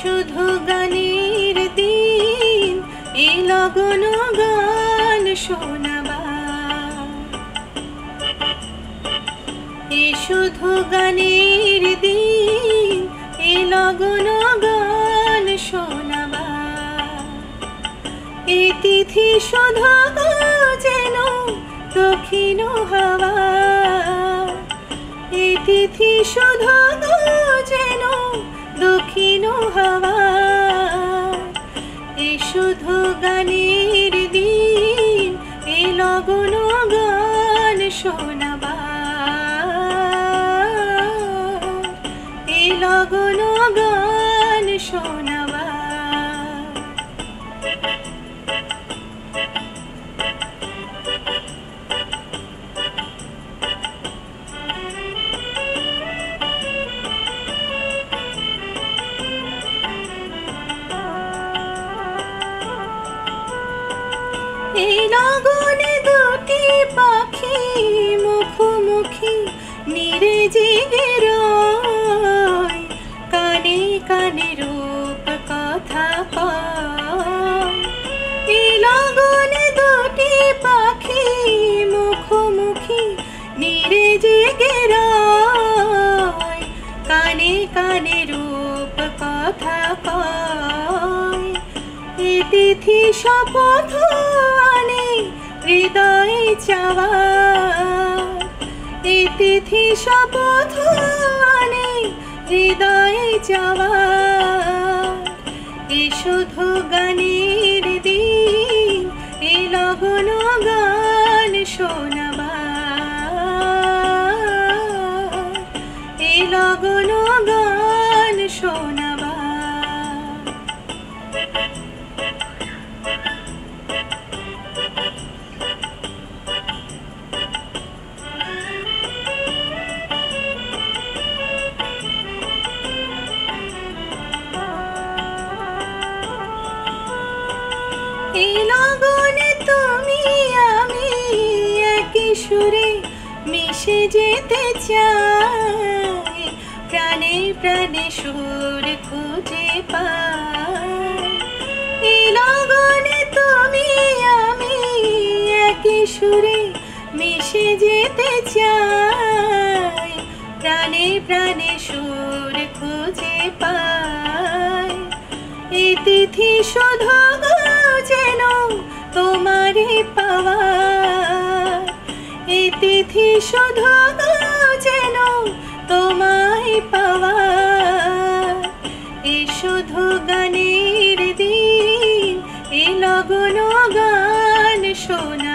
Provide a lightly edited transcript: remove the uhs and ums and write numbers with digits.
শুধু গানের দিন, এ লগন গান শোনাবার। এ শুধু গানের দিন, এ লগন গান শোনাবার। এ তিথি শুধু যেন দক্ষিণ হাওয়া, এ তিথি শুধু যেন দক্ষিণ হাওয়া। এ শুধু গানের দিন, এ লগন গান শোনাবার। এ লগন গান শোনাবার। এই লগনে দুটি পাখি মুখোমুখি নীরে জেগে রয়, কানে কানে রূপ কথা কয়। এই লগনে দুটি পাখি মুখোমুখি নীরে জেগে রয়, কানে কানে রূপ কথা কয়। এ তিথি শপথ আনে হৃদয়ে চাওয়া, এ তিথি শপথ আনে হৃদয়ে চাওয়া। এ শুধু গানের দিন, এ লগন গান শোনাবার। এ লগন গান শোনাবার। এই লগনে তুমি আমি একই সুরে মিশে যেতে চাই, প্রাণে প্রাণে সুর খুঁজে পাই। এই লগনে তুমি আমি একই সুরে মিশে যেতে চাই, প্রাণে প্রাণে সুর খুঁজে পাই। এই তিথি শুধু যেন তোমারে পাওয়া, এই তিথি শুধু যেন তোমায় পাওয়া। এ শুধু গানের দিন, এ লগন গান শোনা।